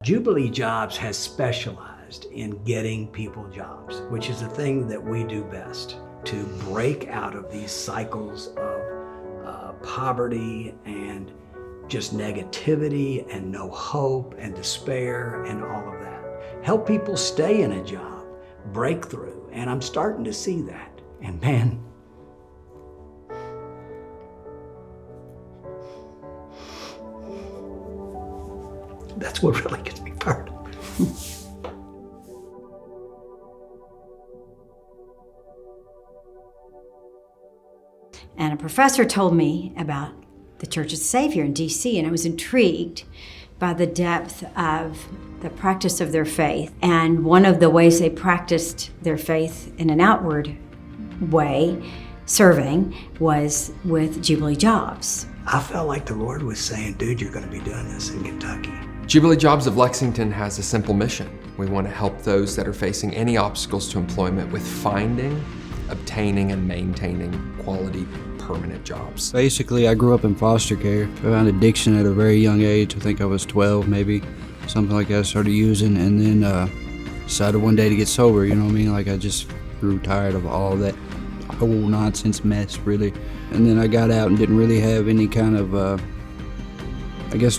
Jubilee Jobs has specialized in getting people jobs, which is the thing that we do best, to break out of these cycles of poverty and just negativity and no hope and despair and all of that. Help people stay in a job, break through, and I'm starting to see that. And man, that's what really gets me fired up. And a professor told me about the Church of the Savior in D.C., and I was intrigued by the depth of the practice of their faith. And one of the ways they practiced their faith in an outward way, serving, was with Jubilee Jobs. I felt like the Lord was saying, dude, you're going to be doing this in Kentucky. Jubilee Jobs of Lexington has a simple mission. We want to help those that are facing any obstacles to employment with finding, obtaining, and maintaining quality permanent jobs. Basically, I grew up in foster care. I found addiction at a very young age. I think I was 12 maybe, something like that. I started using, and then decided one day to get sober, you know what I mean? Like, I just grew tired of all that whole nonsense mess, really. And then I got out and didn't really have any kind of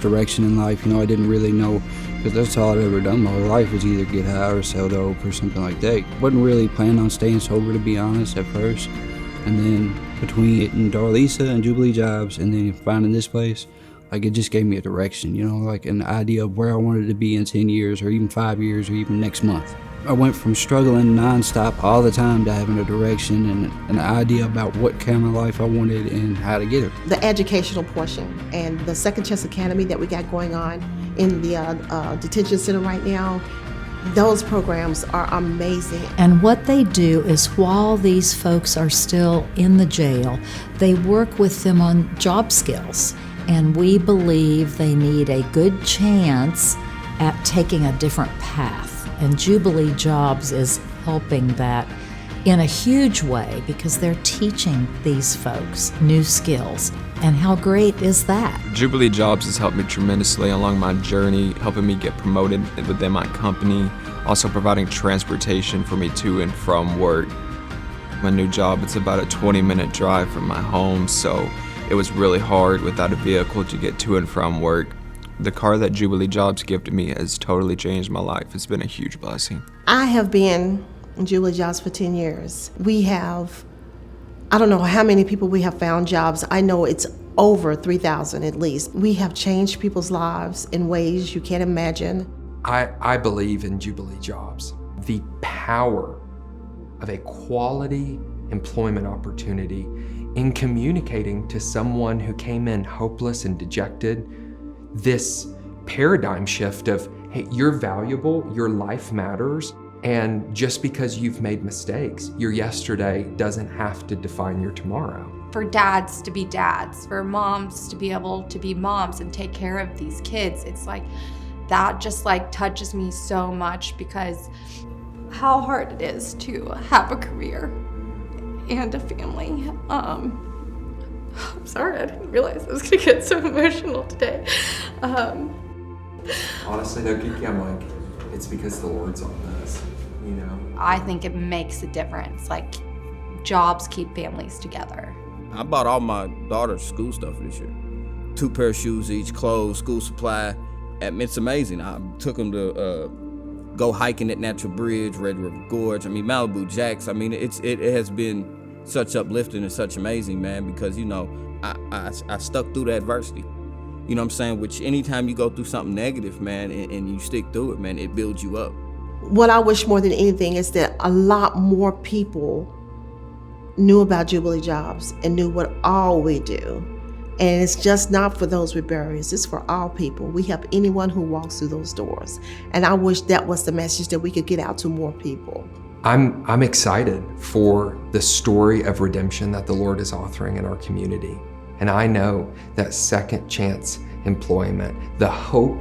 direction in life. You know, I didn't really know, because that's all I'd ever done my whole life, was either get high or sell dope or something like that. Wasn't really planning on staying sober, to be honest, at first. And then between getting Darlisa and Jubilee Jobs and then finding this place, like, it just gave me a direction, you know, like an idea of where I wanted to be in 10 years or even 5 years or even next month. I went from struggling nonstop all the time to having a direction and an idea about what kind of life I wanted and how to get it. The educational portion and the Second Chance Academy that we got going on in the detention center right now, those programs are amazing. And what they do is, while these folks are still in the jail, they work with them on job skills. And we believe they need a good chance at taking a different path. And Jubilee Jobs is helping that in a huge way, because they're teaching these folks new skills. And how great is that? Jubilee Jobs has helped me tremendously along my journey, helping me get promoted within my company, also providing transportation for me to and from work. My new job, it's about a 20-minute drive from my home, so it was really hard without a vehicle to get to and from work. The car that Jubilee Jobs gifted me has totally changed my life. It's been a huge blessing. I have been in Jubilee Jobs for 10 years. We have, I don't know how many people we have found jobs. I know it's over 3,000 at least. We have changed people's lives in ways you can't imagine. I believe in Jubilee Jobs. The power of a quality employment opportunity in communicating to someone who came in hopeless and dejected this paradigm shift of, hey, you're valuable, your life matters, and just because you've made mistakes, your yesterday doesn't have to define your tomorrow. For dads to be dads, for moms to be able to be moms and take care of these kids, it's like, that just like touches me so much, because how hard it is to have a career and a family. I'm sorry, I didn't realize I was gonna get so emotional today. Honestly though, Kiki, I'm like, it's because the Lord's on this, you know? I think it makes a difference. Like, jobs keep families together. I bought all my daughter's school stuff this year. 2 pair of shoes each, clothes, school supply. It's amazing. I took them to go hiking at Natural Bridge, Red River Gorge. I mean, Malibu Jacks. I mean, it has been such uplifting and such amazing, man, because, you know, I stuck through the adversity. You know what I'm saying? Which anytime you go through something negative, man, and you stick through it, man, it builds you up. What I wish more than anything is that a lot more people knew about Jubilee Jobs and knew what all we do. And it's just not for those with barriers, it's for all people. We help anyone who walks through those doors. And I wish that was the message that we could get out to more people. I'm excited for the story of redemption that the Lord is authoring in our community. And I know that second chance employment, the hope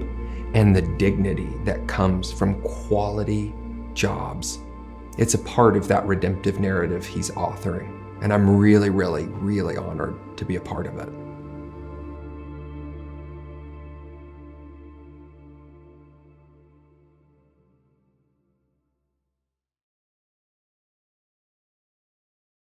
and the dignity that comes from quality jobs, it's a part of that redemptive narrative He's authoring. And I'm really, really, really honored to be a part of it.